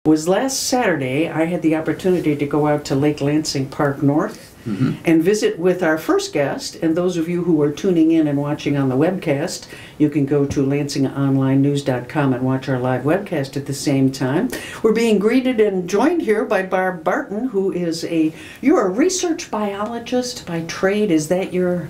Was last Saturday. I had the opportunity to go out to Lake Lansing Park North and visit with our first guest. And those of you who are tuning in and watching on the webcast, you can go to LansingOnlineNews.com and watch our live webcast at the same time. We're being greeted and joined here by Barb Barton, who is you're a research biologist by trade. Is that your...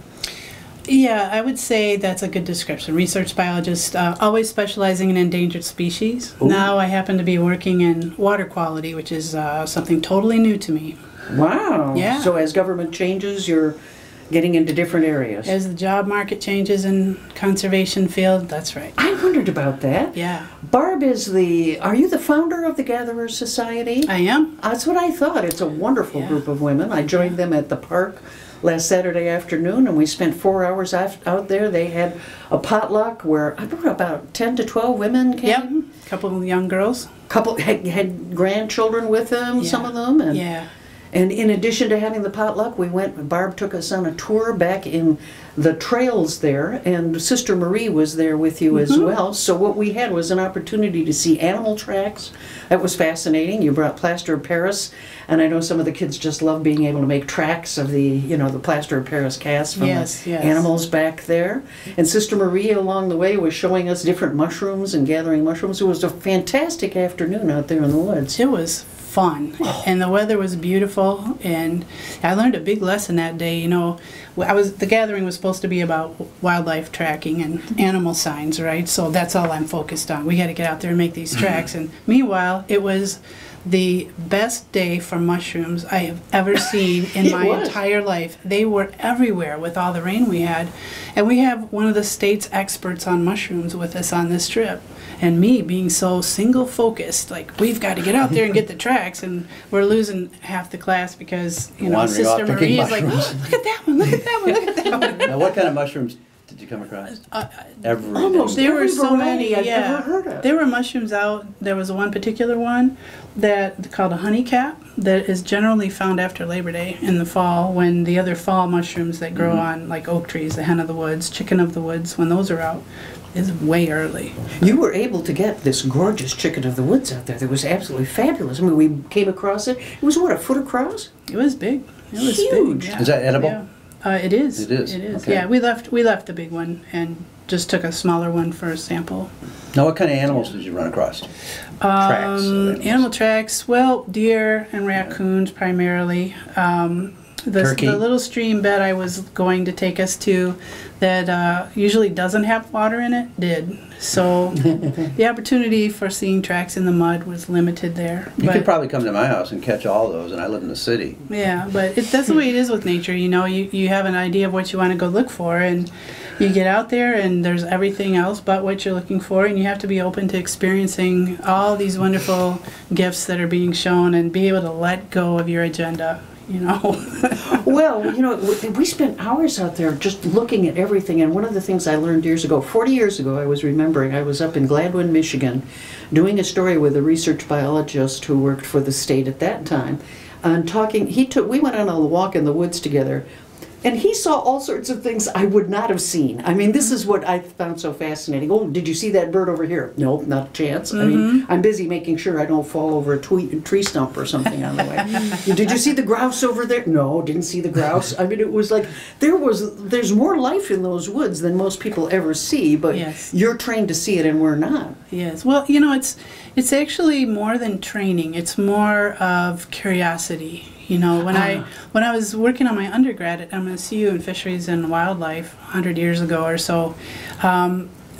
Yeah, I would say that's a good description. Research biologist, always specializing in endangered species. Ooh. Now I happen to be working in water quality, which is something totally new to me. Wow. Yeah. So as government changes, you're getting into different areas. As the job market changes in conservation field, that's right. I wondered about that. Yeah. Barb are you the founder of the Gatherers Society? I am. That's what I thought. It's a wonderful group of women. I joined them at the park last Saturday afternoon, and we spent 4 hours out there. They had a potluck where I brought about 10 to 12 women came. Yep, a couple of young girls. Couple had grandchildren with them, some of them. And in addition to having the potluck, Barb took us on a tour back in the trails there, and Sister Marie was there with you as well. So what we had was an opportunity to see animal tracks. That was fascinating. You brought plaster of Paris, and I know some of the kids just love being able to make tracks of the plaster of Paris cast from the animals back there. And Sister Marie along the way was showing us different mushrooms and gathering mushrooms. It was a fantastic afternoon out there in the woods. It was fun, and the weather was beautiful, and I learned a big lesson that day. You know, the gathering was supposed to be about wildlife tracking and animal signs, right? So that's all I'm focused on. We got to get out there and make these tracks. And meanwhile, it was the best day for mushrooms I have ever seen in my entire life. They were everywhere with all the rain we had, and we have one of the state's experts on mushrooms with us on this trip. And me being so single focused, like we've got to get out there and get the tracks, and we're losing half the class because Sister Marie is like, oh, look at that one, look at that one, look at that one. Now, what kind of mushrooms did you come across? Almost there were every so many. I've ever heard of. There were mushrooms out. There was one particular one called a honey cap that is generally found after Labor Day in the fall, when the other fall mushrooms that grow on like oak trees, the hen of the woods, chicken of the woods, when those are out, is way early. You were able to get this gorgeous chicken of the woods out there. That was absolutely fabulous. I mean, we came across it. It was, what, a foot across? It was big. It was huge. Big, yeah. Is that edible? Yeah. It is. It is. It is. Okay. Yeah, we left the big one and just took a smaller one for a sample. Now, what kind of animals did you run across? Tracks. Animal tracks. Well, deer and raccoons primarily. Turkey. The little stream bed I was going to take us to that usually doesn't have water in it did. So the opportunity for seeing tracks in the mud was limited there. You could probably come to my house and catch all those, and I live in the city. Yeah, but that's the way it is with nature. You know, you have an idea of what you want to go look for, and you get out there and there's everything else but what you're looking for, and you have to be open to experiencing all these wonderful gifts that are being shown and be able to let go of your agenda. Well, we spent hours out there just looking at everything, and one of the things I learned years ago, 40 years ago, I was up in Gladwin, Michigan, doing a story with a research biologist who worked for the state at that time, and we went on a walk in the woods together, and he saw all sorts of things I would not have seen. I mean, this is what I found so fascinating. Oh, did you see that bird over here? No, not a chance. I mean, I'm busy making sure I don't fall over a tree stump or something on the way. Did you see the grouse over there? No, didn't see the grouse. I mean, it was like there's more life in those woods than most people ever see, but you're trained to see it and we're not. Yes. Well, it's actually more than training. It's more of curiosity. When I was working on my undergrad at MSU in Fisheries and Wildlife 100 years ago or so,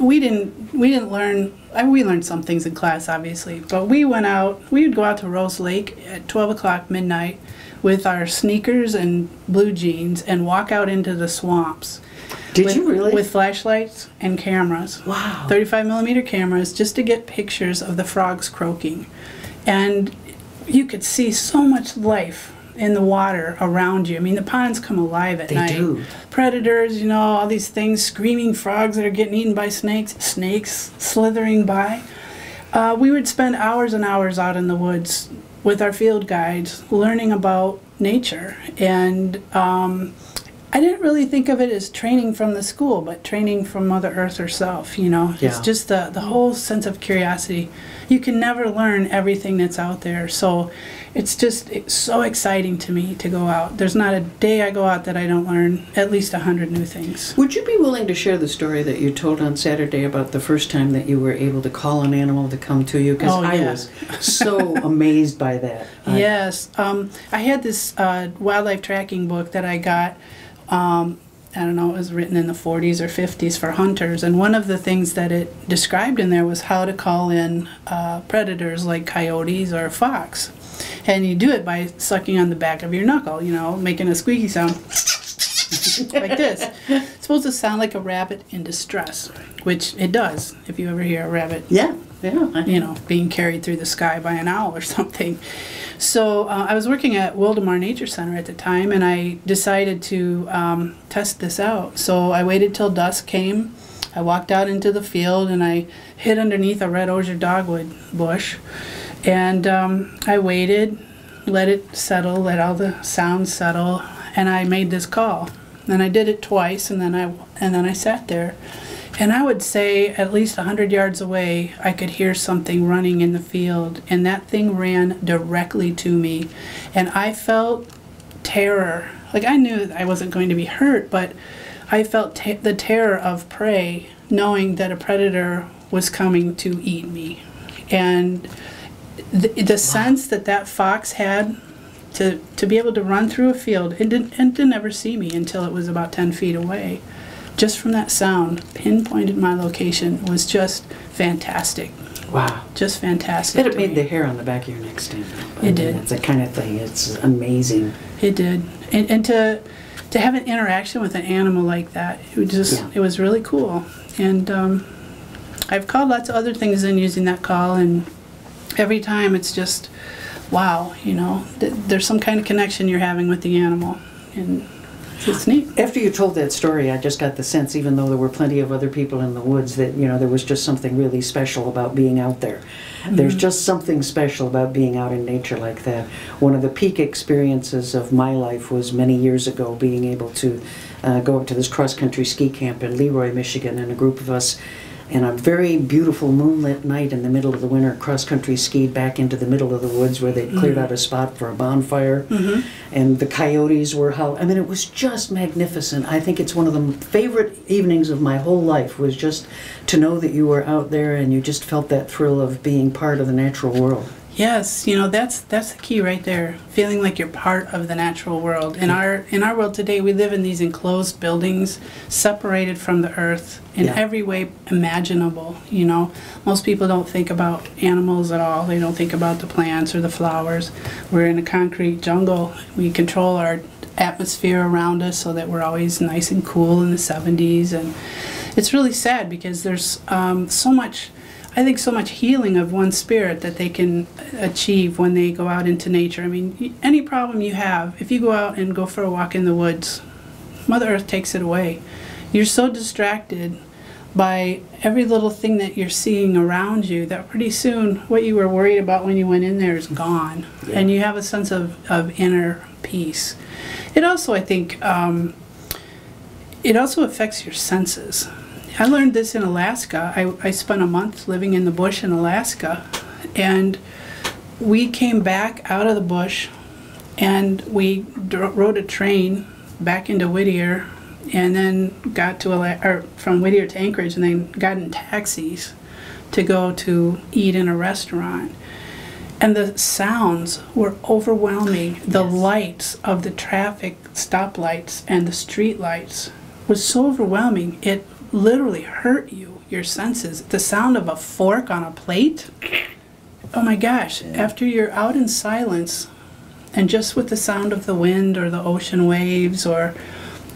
we didn't learn. We learned some things in class, obviously, but we would go out to Rose Lake at 12 o'clock midnight with our sneakers and blue jeans and walk out into the swamps. Did you really? With flashlights and cameras. Wow. 35mm cameras, just to get pictures of the frogs croaking. And you could see so much life in the water around you. I mean, the ponds come alive at night. They do. Predators, all these things, screaming frogs that are getting eaten by snakes slithering by. We would spend hours and hours out in the woods with our field guides learning about nature. And I didn't really think of it as training from the school, but training from Mother Earth herself, you know. Yeah. It's just the whole sense of curiosity. You can never learn everything that's out there, so it's so exciting to me to go out. There's not a day I go out that I don't learn at least 100 new things. Would you be willing to share the story that you told on Saturday about the first time that you were able to call an animal to come to you? Because I was so amazed by that. Yes. I had this wildlife tracking book that I got. I don't know, it was written in the 40s or 50s for hunters, and one of the things that it described in there was how to call in predators like coyotes or fox. And you do it by sucking on the back of your knuckle, you know, making a squeaky sound like this. It's supposed to sound like a rabbit in distress, which it does if you ever hear a rabbit, Yeah. you know, being carried through the sky by an owl or something. So I was working at Wildemar Nature Center at the time, and I decided to test this out. So I waited till dusk came. I walked out into the field, and I hid underneath a red osier dogwood bush. And I waited, let it settle, let all the sounds settle, and I made this call. And I did it twice, and then I sat there. And I would say at least 100 yards away, I could hear something running in the field, and that thing ran directly to me. And I felt terror. Like, I knew I wasn't going to be hurt, but I felt the terror of prey, knowing that a predator was coming to eat me. And the sense that fox had to be able to run through a field and didn't ever see me until it was about 10 feet away. Just from that sound, pinpointed my location, was just fantastic. Wow. Just fantastic. It made the hair on the back of your neck stand up. It did. It's the kind of thing. It's amazing. It did. And to have an interaction with an animal like that, it was really cool. And I've called lots of other things in using that call, and every time it's just, wow, you know, there's some kind of connection you're having with the animal. And it's neat. After you told that story, I just got the sense, even though there were plenty of other people in the woods, that, you know, there was just something really special about being out there. Mm-hmm. There's just something special about being out in nature like that. One of the peak experiences of my life was many years ago, being able to go up to this cross-country ski camp in Leroy, Michigan, and a group of us, and a very beautiful moonlit night in the middle of the winter, cross-country skied back into the middle of the woods where they'd cleared out a spot for a bonfire. Mm-hmm. And the coyotes were howling. I mean, it was just magnificent. I think it's one of the favorite evenings of my whole life, was just to know that you were out there and you just felt that thrill of being part of the natural world. Yes, you know, that's the key right there. Feeling like you're part of the natural world. In our world today, we live in these enclosed buildings, separated from the earth in every way imaginable. You know, most people don't think about animals at all. They don't think about the plants or the flowers. We're in a concrete jungle. We control our atmosphere around us so that we're always nice and cool in the 70s, and it's really sad because there's so much healing of one's spirit that they can achieve when they go out into nature. I mean, any problem you have, if you go out and go for a walk in the woods, Mother Earth takes it away. You're so distracted by every little thing that you're seeing around you that pretty soon what you were worried about when you went in there is gone. Yeah. And you have a sense of inner peace. It also, I think, it also affects your senses. I learned this in Alaska. I spent a month living in the bush in Alaska, and we came back out of the bush, and we rode a train back into Whittier, and then got to from Whittier to Anchorage, and then got in taxis to go to eat in a restaurant. And the sounds were overwhelming. The lights of the traffic stoplights and the street lights was so overwhelming. It literally hurt your senses. The sound of a fork on a plate, oh my gosh. After you're out in silence and just with the sound of the wind or the ocean waves or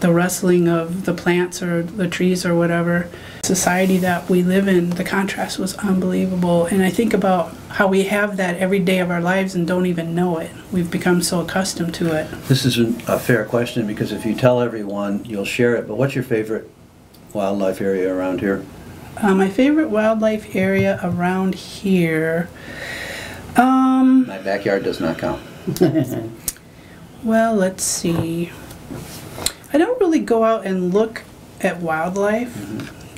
the rustling of the plants or the trees or whatever society that we live in, the contrast was unbelievable. And I think about how we have that every day of our lives and don't even know it. We've become so accustomed to it. This is a fair question, because if you tell everyone, you'll share it, but what's your favorite wildlife area around here? My favorite wildlife area around here, my backyard does not count. well, let's see. I don't really go out and look at wildlife.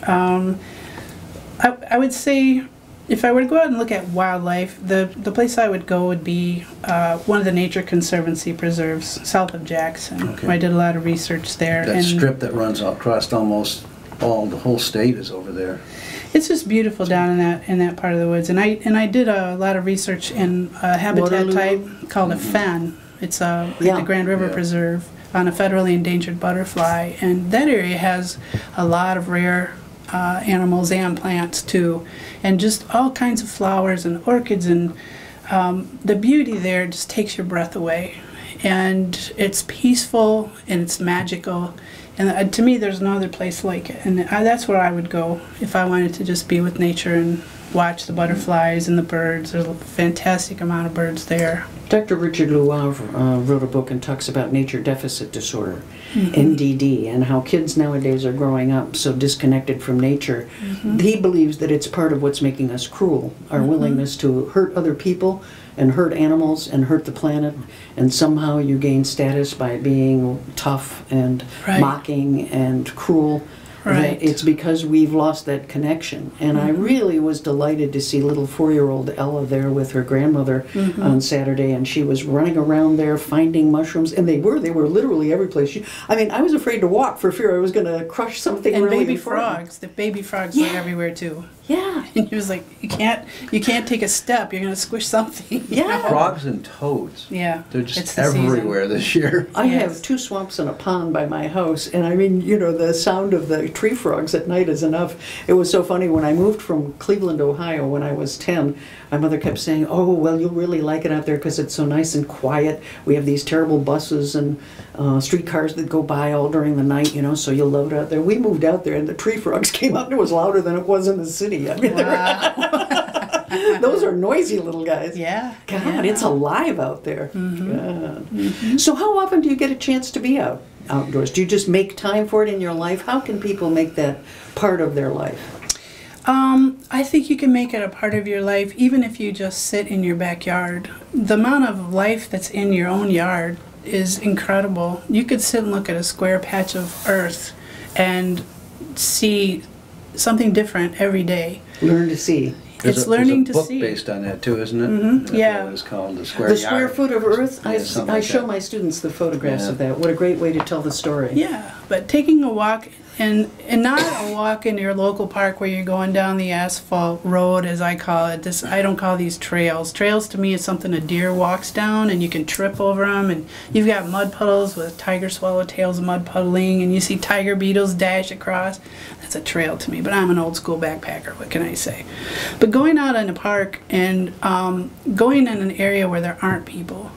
I would say if I were to go out and look at wildlife, the place I would go would be one of the Nature Conservancy preserves south of Jackson. Okay. I did a lot of research there. That strip that runs across almost the whole state is over there. It's just beautiful down in that part of the woods. And I did a lot of research in a habitat type called a fen. It's at the Grand River Preserve on a federally endangered butterfly. And that area has a lot of rare animals and plants too, and just all kinds of flowers and orchids, and the beauty there just takes your breath away, and it's peaceful and it's magical, and to me there's no other place like it, and that's where I would go if I wanted to just be with nature and watch the butterflies and the birds. There's a fantastic amount of birds there. Dr. Richard Luave wrote a book and talks about nature deficit disorder, NDD, and how kids nowadays are growing up so disconnected from nature. He believes that it's part of what's making us cruel, our willingness to hurt other people and hurt animals and hurt the planet, and somehow you gain status by being tough and mocking and cruel. That it's because we've lost that connection. And I really was delighted to see little 4-year-old Ella there with her grandmother on Saturday, and she was running around there finding mushrooms, and they were literally every place. I was afraid to walk for fear I was going to crush something and really baby important. frogs. The baby frogs were everywhere too. Yeah. And he was like, you can't take a step. You're going to squish something. Yeah. Frogs and toads. Yeah. They're just everywhere this year. I have 2 swamps and a pond by my house, and the sound of the tree frogs at night is enough. It was so funny when I moved from Cleveland, Ohio when I was 10. My mother kept saying, "Oh, well, you'll really like it out there because it's so nice and quiet. We have these terrible buses and streetcars that go by all during the night, so you'll love it out there." We moved out there, and the tree frogs came out, and it was louder than it was in the city. Those are noisy little guys. Yeah. God, it's alive out there. God. So how often do you get a chance to be outdoors? Do you just make time for it in your life? How can people make that part of their life? I think you can make it a part of your life even if you just sit in your backyard. The amount of life that's in your own yard is incredible. You could sit and look at a square patch of earth and see something different every day. Learn to see. It's learning to see. There's a book based on that too, isn't it? Yeah. It's called The Square Yard. The Square Foot of Earth. Yeah, I show my students the photographs of that. What a great way to tell the story. Yeah, but taking a walk, and not a walk in your local park where you're going down the asphalt road, as I call it. I don't call these trails. Trails to me is something a deer walks down and you can trip over them, and you've got mud puddles with tiger swallowtails mud puddling, and you see tiger beetles dash across. That's a trail to me, but I'm an old school backpacker, what can I say? But going out in a park and going in an area where there aren't people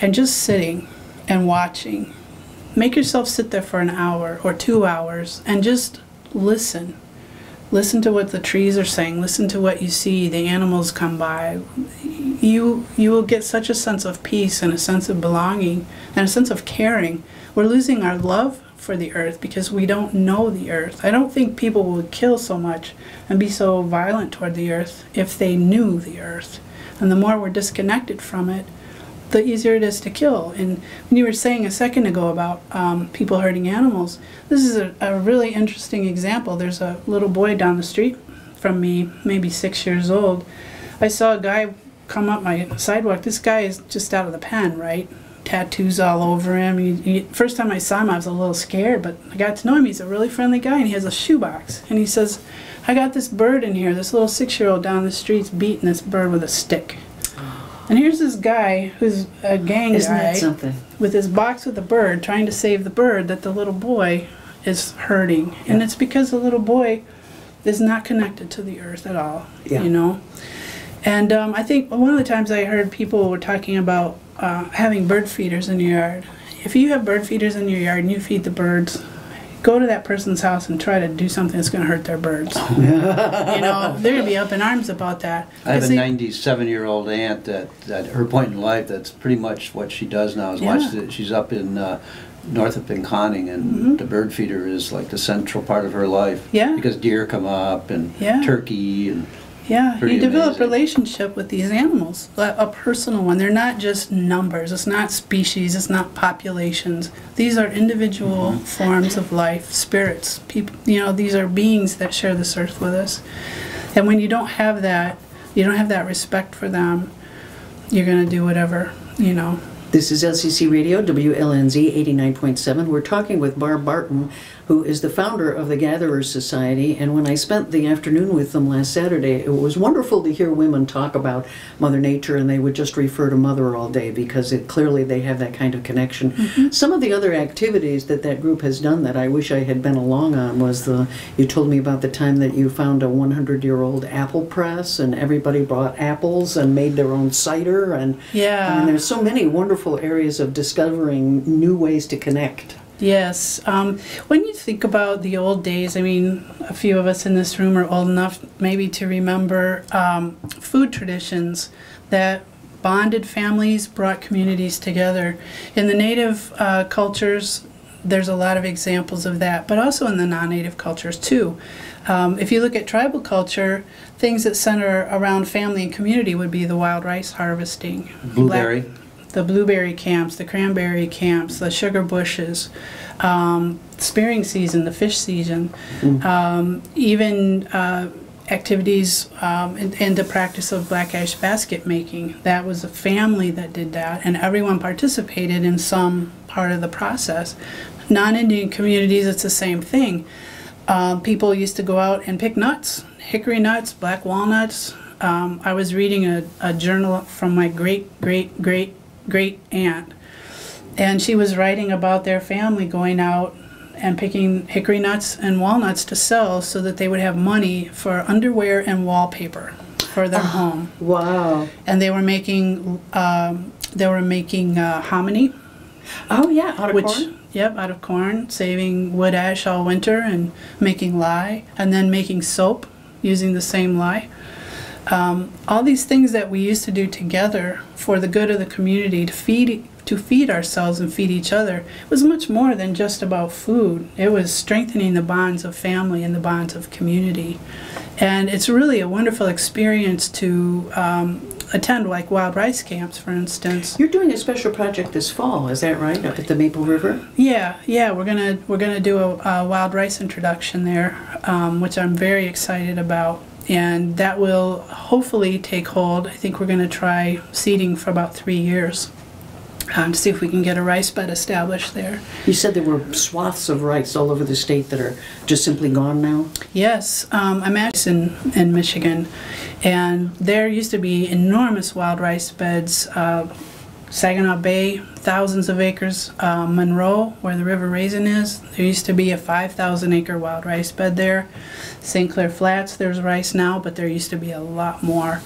and just sitting and watching. Make yourself sit there for an hour or 2 hours and just listen. Listen to what the trees are saying. Listen to what you see, the animals come by. You will get such a sense of peace and a sense of belonging and a sense of caring. We're losing our love for the earth because we don't know the earth. I don't think people would kill so much and be so violent toward the earth if they knew the earth. And the more we're disconnected from it, the easier it is to kill. And when you were saying a second ago about people hurting animals, this is a really interesting example. There's a little boy down the street from me, maybe 6 years old. I saw a guy come up my sidewalk. This guy is just out of the pen, right? Tattoos all over him. First time I saw him, I was a little scared, but I got to know him. He's a really friendly guy, and he has a shoebox. And he says, "I got this bird in here. This little 6-year-old down the street's beating this bird with a stick." And here's this guy who's a gang Isn't guy that something? with his box with a bird trying to save the bird that the little boy is hurting. Yeah. And it's because the little boy is not connected to the earth at all, And I think one of the times I heard people were talking about having bird feeders in your yard. If you have bird feeders in your yard and you feed the birds, go to that person's house and try to do something that's going to hurt their birds. They're going to be up in arms about that. I have a 97-year-old aunt that her point in life, that's pretty much what she does now, is watch she's up in north of Pinconning, and the bird feeder is like the central part of her life. Yeah. Because deer come up and turkey and Yeah, Pretty you develop amazing. relationship with these animals, a personal one. They're not just numbers. It's not species. It's not populations. These are individual forms of life, spirits. People, these are beings that share this earth with us. And when you don't have that respect for them, you're going to do whatever, This is LCC Radio, WLNZ 89.7. We're talking with Barb Barton, who is the founder of the Gatherers Society. And when I spent the afternoon with them last Saturday, it was wonderful to hear women talk about Mother Nature, and they would just refer to Mother all day because clearly they have that kind of connection. Some of the other activities that group has done that I wish I had been along on was you told me about the time that you found a 100-year-old apple press, and everybody brought apples and made their own cider. And Yeah. I mean, there's so many wonderful areas of discovering new ways to connect. Yes. When you think about the old days, I mean, a few of us in this room are old enough maybe to remember food traditions that bonded families, brought communities together. In the native cultures, there's a lot of examples of that, but also in the non-native cultures too. If you look at tribal culture, things that center around family and community would be the wild rice harvesting. Blueberry. The blueberry camps, the cranberry camps, the sugar bushes, spearing season, the fish season, even activities in the practice of black ash basket making. That was a family that did that, and everyone participated in some part of the process. Non-Indian communities, it's the same thing. People used to go out and pick nuts, hickory nuts, black walnuts. I was reading a journal from my great aunt, and she was writing about their family going out and picking hickory nuts and walnuts to sell so that they would have money for underwear and wallpaper for their home. Wow. And they were making hominy. Oh yeah, out of corn? Yep, out of corn, saving wood ash all winter and making lye, and then making soap using the same lye. All these things that we used to do together for the good of the community, to feed ourselves and feed each other, was much more than just about food. It was strengthening the bonds of family and the bonds of community. And it's really a wonderful experience to attend, like wild rice camps, for instance. You're doing a special project this fall, is that right, up at the Maple River? Yeah, we're gonna do a wild rice introduction there, which I'm very excited about. And that will hopefully take hold. I think we're going to try seeding for about 3 years to see if we can get a rice bed established there. You said there were swaths of rice all over the state that are just simply gone now? Yes, I'm actually in Michigan, and there used to be enormous wild rice beds. Saginaw Bay, thousands of acres. Monroe, where the River Raisin is, there used to be a 5,000-acre wild rice bed there. St. Clair Flats, there's rice now, but there used to be a lot more.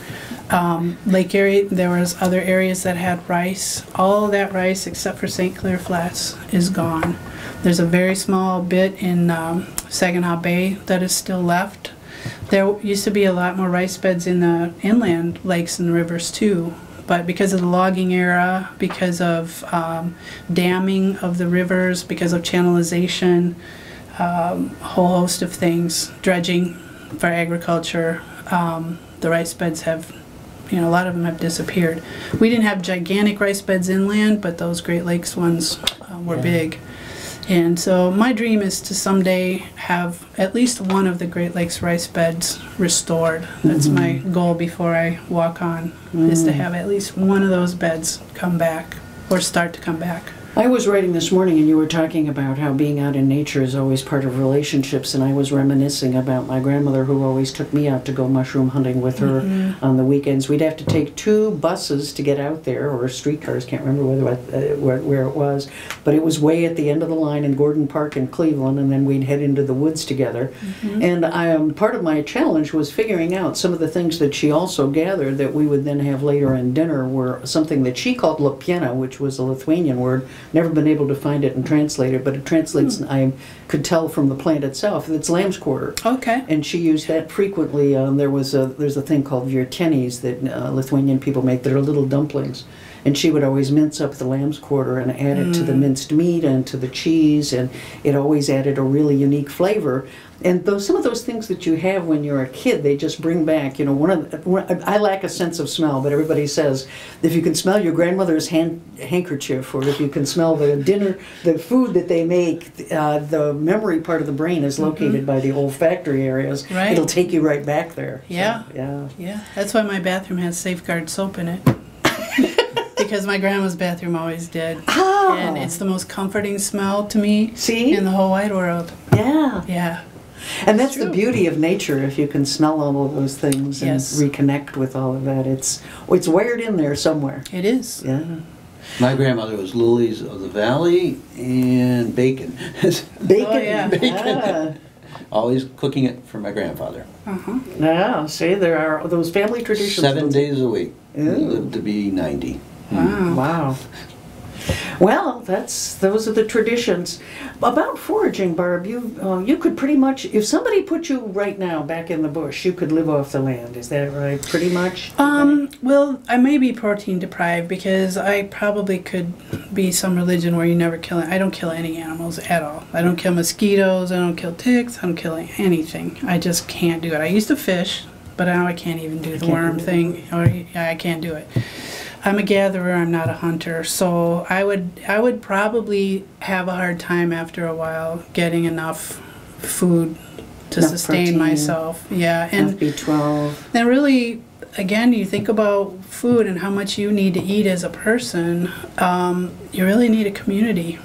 Lake Erie, there was other areas that had rice. All of that rice, except for St. Clair Flats, is gone. There's a very small bit in Saginaw Bay that is still left. There used to be a lot more rice beds in the inland lakes and rivers too. But because of the logging era, because of damming of the rivers, because of channelization, a whole host of things, dredging for agriculture, the rice beds have, a lot of them have disappeared. We didn't have gigantic rice beds inland, but those Great Lakes ones were big. And so my dream is to someday have at least one of the Great Lakes rice beds restored. That's my goal before I walk on, is to have at least one of those beds come back or start to come back. I was writing this morning and you were talking about how being out in nature is always part of relationships, and I was reminiscing about my grandmother who always took me out to go mushroom hunting with her on the weekends. We'd have to take 2 buses to get out there, or streetcars, can't remember where it was, but it was way at the end of the line in Gordon Park in Cleveland, and then we'd head into the woods together. And part of my challenge was figuring out some of the things that she also gathered that we would then have later in dinner were something that she called lopiena, which was a Lithuanian word. Never been able to find it and translate it, but it translates, I could tell from the plant itself, it's lamb's quarter. Okay. And she used that frequently. There's a thing called viertenis that Lithuanian people make that are little dumplings. And she would always mince up the lamb's quarter and add it to the minced meat and to the cheese, and it always added a really unique flavor. And some of those things that you have when you're a kid, they just bring back, you know, I lack a sense of smell, but everybody says if you can smell your grandmother's handkerchief, or if you can smell the food that they make, the memory part of the brain is located by the olfactory areas. Right. It'll take you right back there. Yeah. So, Yeah. That's why my bathroom has Safeguard soap in it. Because my grandma's bathroom always did. Oh. And it's the most comforting smell to me See? in the whole wide world. Yeah. Yeah. And that's the beauty of nature, if you can smell all of those things and Yes. reconnect with all of that. It's wired in there somewhere. It is. Yeah. My grandmother was lilies of the valley and bacon. Bacon. Oh, yeah. Bacon. Always cooking it for my grandfather. Uh-huh. Yeah, see, there are those family traditions. 7 days a week. He Ooh. lived to be 90. Wow. Wow. Well, those are the traditions. About foraging, Barb, you could pretty much, if somebody put you right now back in the bush, you could live off the land. Is that right? Pretty much? Well, I may be protein deprived because I probably could be some religion where you never kill it. I don't kill any animals at all. I don't kill mosquitoes, I don't kill ticks, I don't kill anything. I just can't do it. I used to fish, but now I can't even do the worm thing. Or I can't do it. I'm a gatherer, I'm not a hunter, so I would probably have a hard time after a while getting enough food to Enough sustain protein. myself. Yeah, and B12. then really, again, you think about food and how much you need to eat as a person. You really need a community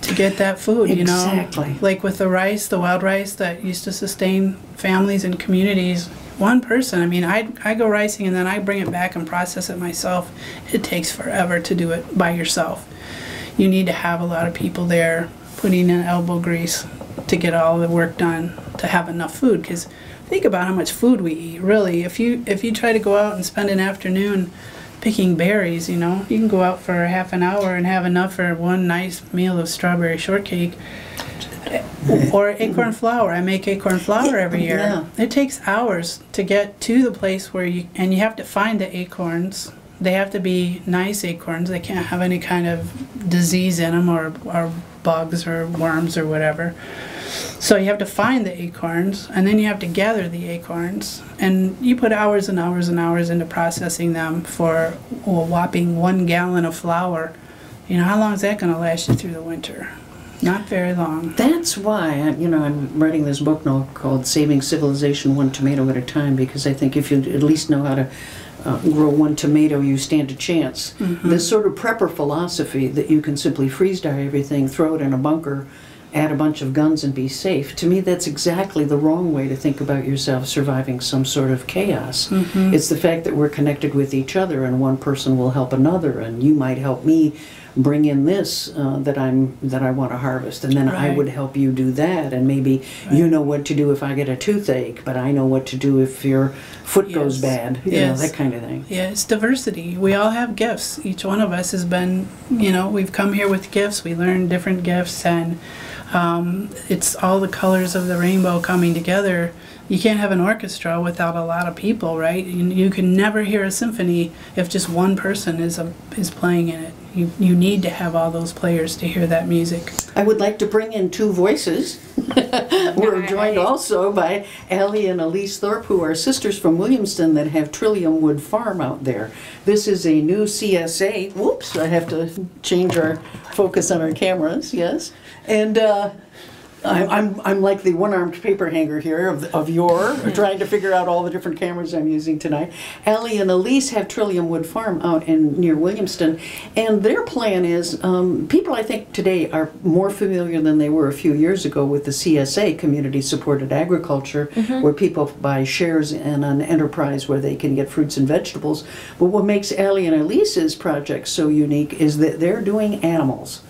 to get that food, you know. Exactly. Like with the rice, the wild rice that used to sustain families and communities. One person, I mean, I go ricing and then I bring it back and process it myself. It takes forever to do it by yourself. You need to have a lot of people there putting in elbow grease to get all the work done to have enough food. Because think about how much food we eat. Really, if you try to go out and spend an afternoon picking berries, you know, you can go out for half an hour and have enough for one nice meal of strawberry shortcake. Or acorn flour. I make acorn flour every year. Yeah. It takes hours to get to the place where you have to find the acorns. They have to be nice acorns. They can't have any kind of disease in them or bugs or worms or whatever. So you have to find the acorns, and then you have to gather the acorns. And you put hours and hours and hours into processing them for a whopping 1 gallon of flour. You know, how long is that going to last you through the winter? Not very long. That's why, I'm writing this book now called Saving Civilization One Tomato at a Time, because I think if you at least know how to grow one tomato, you stand a chance. Mm-hmm. This sort of prepper philosophy that you can simply freeze dry everything, throw it in a bunker, add a bunch of guns and be safe, to me that's exactly the wrong way to think about yourself surviving some sort of chaos. Mm-hmm. It's the fact that we're connected with each other and one person will help another, and you might help me bring in this that I want to harvest, and then I would help you do that, and maybe you know what to do if I get a toothache, but I know what to do if your foot goes bad, you know, that kind of thing. Yeah, it's diversity. We all have gifts. Each one of us has been, we've come here with gifts. We learn different gifts, and it's all the colors of the rainbow coming together. You can't have an orchestra without a lot of people, right? You can never hear a symphony if just one person is playing in it. You need to have all those players to hear that music. I would like to bring in two voices. We're joined also by Allie and Elise Thorp, who are sisters from Williamston that have Trillium Wood Farm out there. This is a new CSA. Whoops, I have to change our focus on our cameras, yes. And I'm like the one-armed paper hanger here of your, trying to figure out all the different cameras I'm using tonight. Allie and Elise have Trillium Wood Farm out near Williamston, and their plan is, people I think today are more familiar than they were a few years ago with the CSA, Community Supported Agriculture, where people buy shares in an enterprise where they can get fruits and vegetables. But what makes Allie and Elise's project so unique is that they're doing animals.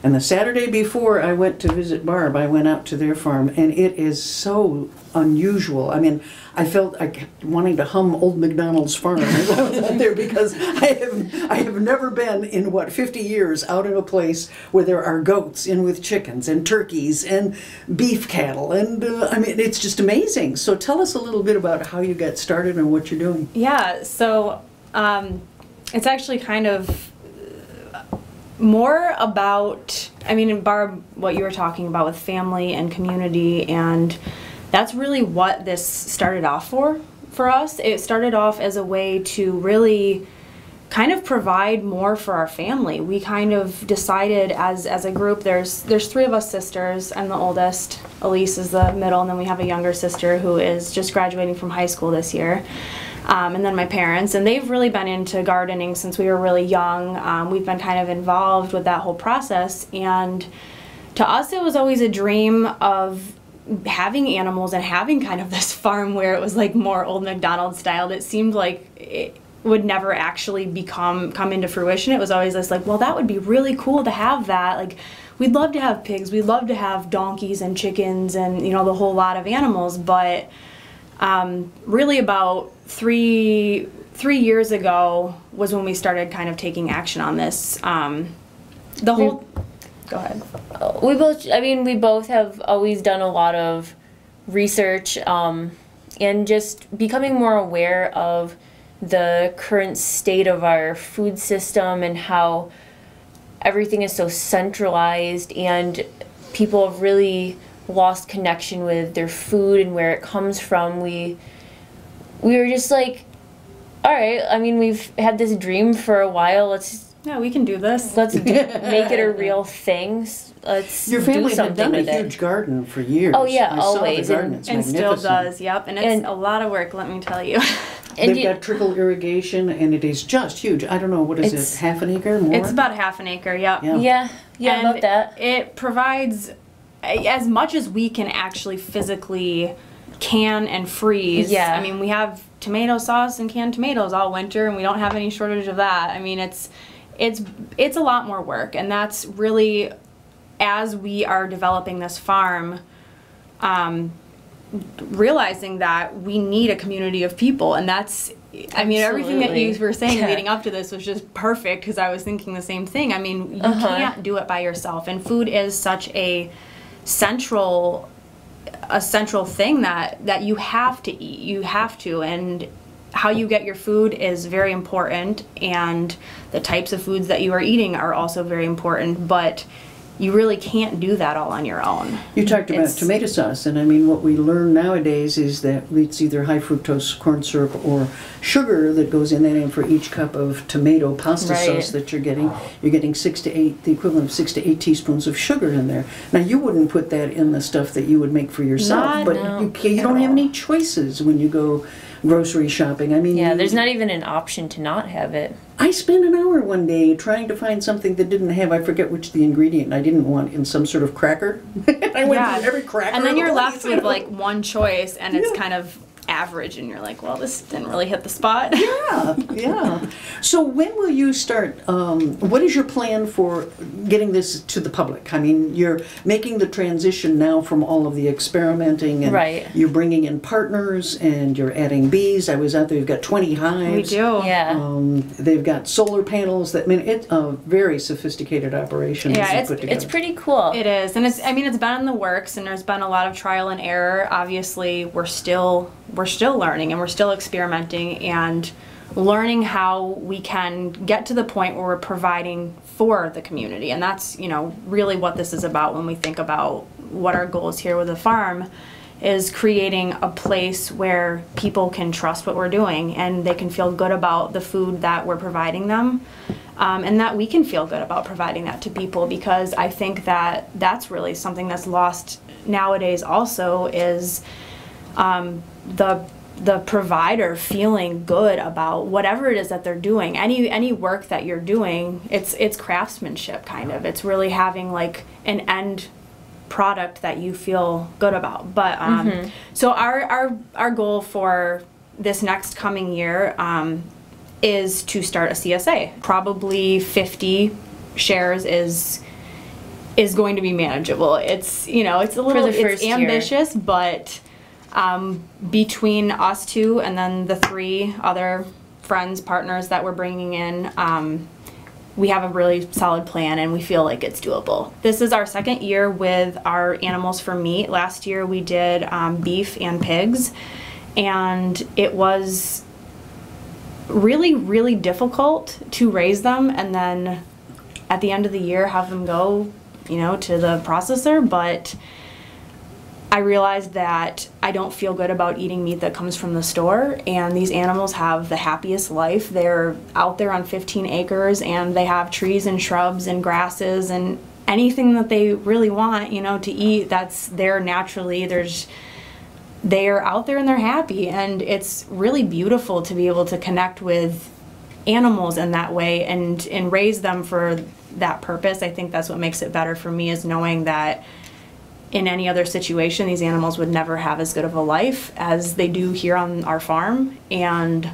And the Saturday before I went to visit Barb, I went out to their farm, and it is so unusual. I mean, I felt like wanting to hum Old MacDonald's farm as I was out there, because I have never been in, 50 years out in a place where there are goats in with chickens and turkeys and beef cattle. And I mean, it's just amazing. So tell us a little bit about how you got started and what you're doing. Yeah, so it's actually kind of more about, I mean, Barb, what you were talking about with family and community and that's really what this started off for us. It started off as a way to really kind of provide more for our family. We kind of decided as a group, there's 3 of us sisters. I'm the oldest, Elise is the middle, and then we have a younger sister who is just graduating from high school this year. And then my parents, and they've really been into gardening since we were really young. We've been kind of involved with that whole process, and to us it was always a dream of having animals and having kind of this farm where it was like more old McDonald's style. It seemed like it would never actually come into fruition. It was always this like, well, that would be really cool to have that. Like, we'd love to have pigs, we'd love to have donkeys and chickens and, you know, the whole lot of animals. But really about three years ago was when we started kind of taking action on this. Go ahead. We both have always done a lot of research and just becoming more aware of the current state of our food system and how everything is so centralized, and people have really lost connection with their food and where it comes from. We were just like, all right, I mean, we've had this dream for a while, we can do this. Let's make it a real thing. Let's Your family do something had done with a it. huge garden for years. Oh, yeah, I saw always. the garden. It's And still magnificent. does, yep. And it's a lot of work, let me tell you. And They've got trickle irrigation, and it is just huge. I don't know, what is It's- it, half an acre, more? It's about half an acre, yep. Yeah. Yeah, And about that. It provides as much as we can actually physically can and freeze. Yeah. I mean, we have tomato sauce and canned tomatoes all winter, and we don't have any shortage of that. I mean, it's a lot more work, and that's really, as we are developing this farm, realizing that we need a community of people, and that's, I mean, everything that you were saying Yeah. leading up to this was just perfect, because I was thinking the same thing. I mean, you can't do it by yourself, and food is such a central thing that you have to eat. You have to, and how you get your food is very important, and the types of foods that you are eating are also very important, but you really can't do that all on your own. You talked about tomato sauce, and I mean, what we learn nowadays is that it's either high fructose corn syrup or sugar that goes in that, and for each cup of tomato pasta sauce that you're getting the equivalent of 6 to 8 teaspoons of sugar in there. Now, you wouldn't put that in the stuff that you would make for yourself, but you don't have any choices when you go grocery shopping. I mean, there's not even an option to not have it. I spent an hour one day trying to find something that didn't have, I forget which the ingredient I didn't want, in some sort of cracker. I went through every cracker. And then you're left with like one choice, and it's kind of average, and you're like, well, this didn't really hit the spot. Yeah. So when will you start, what is your plan for getting this to the public? I mean, you're making the transition now from all of the experimenting, and you're bringing in partners, and you're adding bees. I was out there, you've got 20 hives. We do. Yeah. They've got solar panels. I mean, it's a very sophisticated operation. Yeah, It's pretty cool. It is, and it's been in the works, and there's been a lot of trial and error. Obviously, we're still learning, and we're still experimenting and learning how we can get to the point where we're providing for the community. And that's, really what this is about when we think about what our goal is here with the farm, is creating a place where people can trust what we're doing, and they can feel good about the food that we're providing them, and that we can feel good about providing that to people, because I think that that's really something that's lost nowadays also, is the provider feeling good about whatever it is that they're doing. Any work that you're doing, it's craftsmanship kind of. It's really having like an end product that you feel good about. But so our goal for this next coming year is to start a CSA. Probably 50 shares is going to be manageable. It's it's a little it's ambitious, but between us two and then the 3 other friends, partners that we're bringing in, we have a really solid plan, and we feel like it's doable. This is our second year with our animals for meat. Last year we did beef and pigs, and it was really, really difficult to raise them, and then at the end of the year have them go, to the processor. But I realized that I don't feel good about eating meat that comes from the store, and these animals have the happiest life. They're out there on 15 acres, and they have trees and shrubs and grasses and anything that they really want, you know, to eat. That's there naturally. They're out there and they're happy, and it's really beautiful to be able to connect with animals in that way and raise them for that purpose. I think that's what makes it better for me, is knowing that in any other situation, these animals would never have as good of a life as they do here on our farm. And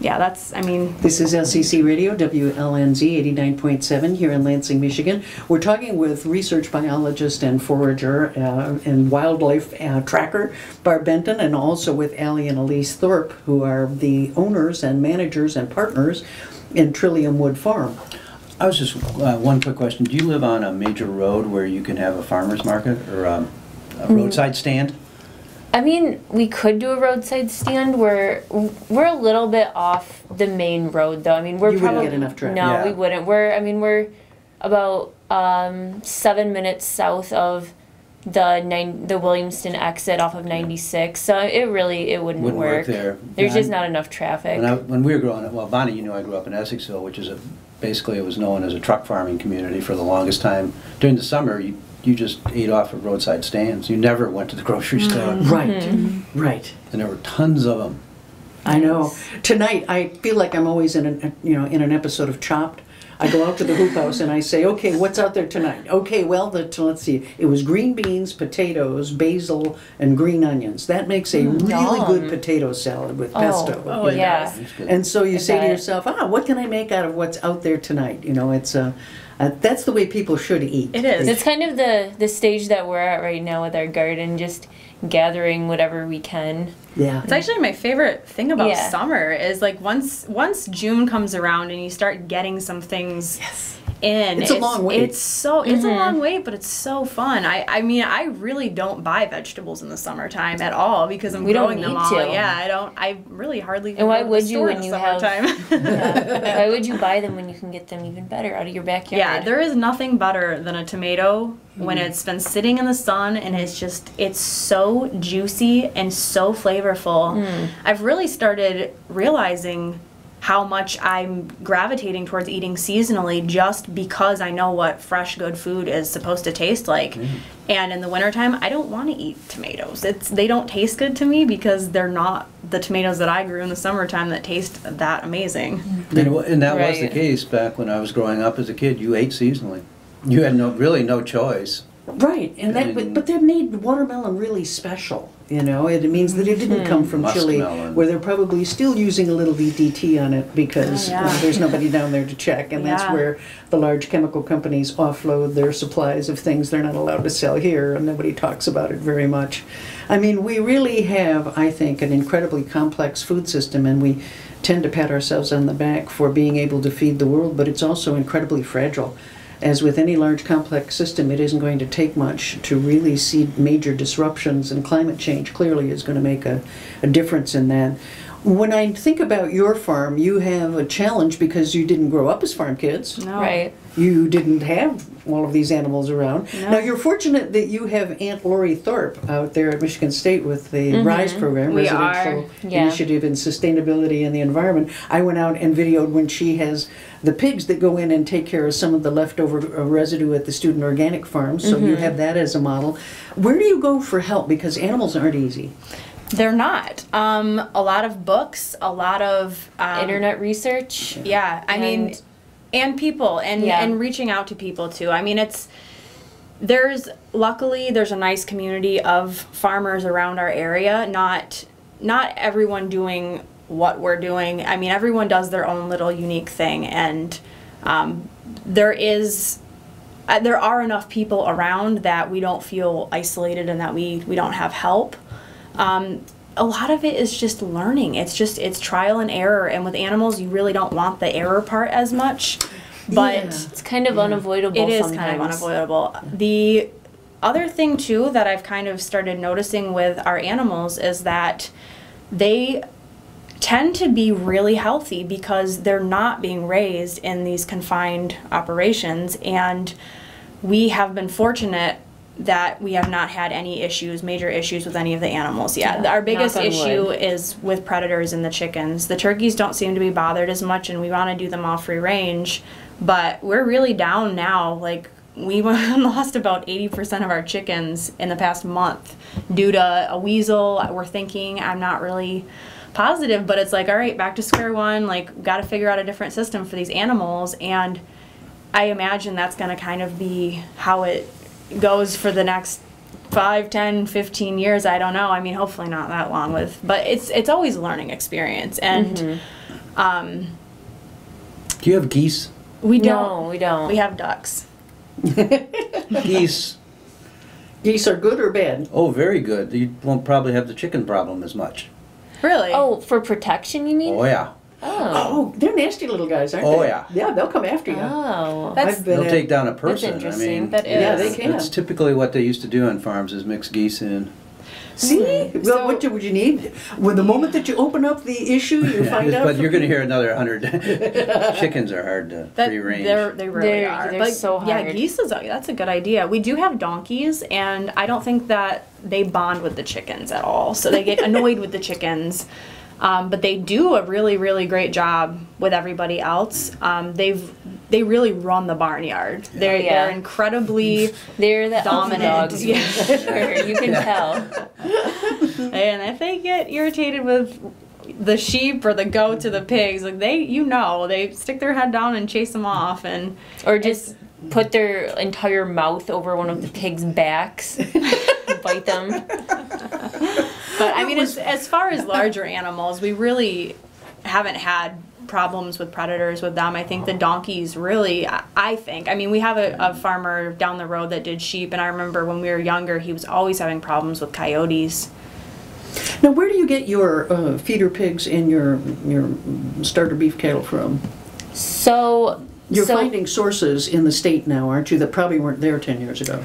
yeah, This is LCC Radio, WLNZ 89.7 here in Lansing, Michigan. We're talking with research biologist and forager and wildlife tracker Barb Barton, and also with Allie and Elise Thorp, who are the owners and managers and partners in Trillium Wood Farm. I was just, one quick question. Do you live on a major road where you can have a farmer's market or a roadside stand? I mean, we could do a roadside stand. We're a little bit off the main road, though. I mean, You wouldn't get enough traffic. No, Yeah. we wouldn't. We're about 7 minutes south of the Williamston exit off of 96. So it wouldn't work there. There's Yeah, just not enough traffic. When we were growing up, well, Bonnie, you know, I grew up in Essexville, which is basically it was known as a truck farming community for the longest time. During the summer, you just ate off of roadside stands. You never went to the grocery store. Right, right. And there were tons of them. I know. Tonight, I feel like I'm always in an episode of Chopped. I go out to the hoop house and I say, okay, what's out there tonight? Okay, well, let's see. It was green beans, potatoes, basil, and green onions. That makes a really good potato salad with pesto. Oh, it yeah. does. That's good. And so you say to bet. yourself, what can I make out of what's out there tonight? You know, it's that's the way people should eat. It is. It's kind of the stage that we're at right now with our garden, just gathering whatever we can. Yeah. It's actually my favorite thing about Yeah. summer is like once June comes around and you start getting some things in. It's a long wait. It's a long wait, but it's so fun. I mean, I really don't buy vegetables in the summertime at all because I'm We don't growing them need all. to. Yeah, I really hardly. And why go to the would you store when in the you have- summertime? Yeah. Why would you buy them when you can get them even better out of your backyard? Yeah, there is nothing better than a tomato when it's been sitting in the sun and it's so juicy and so flavorful. I've really started realizing how much I'm gravitating towards eating seasonally just because I know what fresh, good food is supposed to taste like. And in the wintertime, I don't want to eat tomatoes. They don't taste good to me because they're not the tomatoes that I grew in the summertime that taste that amazing. And that was the Right. case back when I was growing up as a kid. You ate seasonally. You had really no choice. Right, and but that made watermelon really special. You know, it means that it didn't come from Chile, Muskmelon. where they're probably still using a little VDT on it because Oh, yeah. there's nobody down there to check, and that's Yeah. where the large chemical companies offload their supplies of things they're not allowed to sell here, and nobody talks about it very much. I mean, we really have, I think, an incredibly complex food system, and we tend to pat ourselves on the back for being able to feed the world, but it's also incredibly fragile. As with any large complex system, it isn't going to take much to really see major disruptions, and climate change clearly is going to make a difference in that. When I think about your farm, you have a challenge because you didn't grow up as farm kids. No. Right. You didn't have all of these animals around. No. Now, you're fortunate that you have Aunt Lori Thorp out there at Michigan State with the RISE program, We Residential are. Yeah. Initiative in Sustainability and the Environment. I went out and videoed when she has the pigs that go in and take care of some of the leftover residue at the student organic farm, so you have that as a model. Where do you go for help? Because animals aren't easy. They're not. A lot of books, a lot of Internet research. Yeah, I mean, and people, and Yeah. and reaching out to people too. I mean, luckily there's a nice community of farmers around our area. Not everyone doing what we're doing. I mean, everyone does their own little unique thing, and there are enough people around that we don't feel isolated and that we don't have help. A lot of it is just learning. It's trial and error, and with animals you really don't want the error part as much, but Yeah. It's kind of unavoidable it is sometimes. kind of unavoidable. The other thing too that I've kind of started noticing with our animals is that they tend to be really healthy because they're not being raised in these confined operations, and we have been fortunate that we have not had any major issues with any of the animals yet. Our biggest Knock on issue wood. is with predators in the chickens. The turkeys don't seem to be bothered as much, and we want to do them all free range, but we're really down now. Like, we lost about 80% of our chickens in the past month due to a weasel. We're thinking, I'm not really positive, but it's like, all right, back to square one. Like, got to figure out a different system for these animals, and I imagine that's going to kind of be how it goes for the next 5, 10, 15 years. I don't know. I mean, hopefully not that long but it's always a learning experience. And Do you have geese? we don't. No, we don't. We have ducks. Geese. Geese are good or bad? Oh, very good. You won't probably have the chicken problem as much. Really? Oh, for protection, you mean? Oh, yeah. Oh. Oh, they're nasty little guys, aren't Oh, they? yeah. Yeah, they'll come after you. Oh. That's I've been They'll at- take down a That's person. interesting. I mean, That Yeah, is. they can. That's typically what they used to do on farms, is mix geese in. See? Well, So- what would you need? Well, the moment that you open up the issue, you find out. But you're going to hear another 100. Chickens are hard to free range. They really They're- are. they're But so yeah, hard. geese that's a good idea. We do have donkeys, and I don't think that they bond with the chickens at all. So they get annoyed with the chickens. But they do a really, really great job with everybody else. They really run the barnyard. They're incredibly They're the alpha dominant. dogs. Yeah. Sure, you can tell. And if they get irritated with the sheep or the goats or the pigs, like they stick their head down and chase them off, and Or just put their entire mouth over one of the pig's backs, bite them. But I mean, as far as larger animals, we really haven't had problems with predators with them. I think the donkeys really, I mean, we have a farmer down the road that did sheep, and I remember when we were younger, he was always having problems with coyotes. Now, where do you get your feeder pigs and your starter beef cattle from? So You're finding sources in the state now, aren't you, that probably weren't there 10 years ago?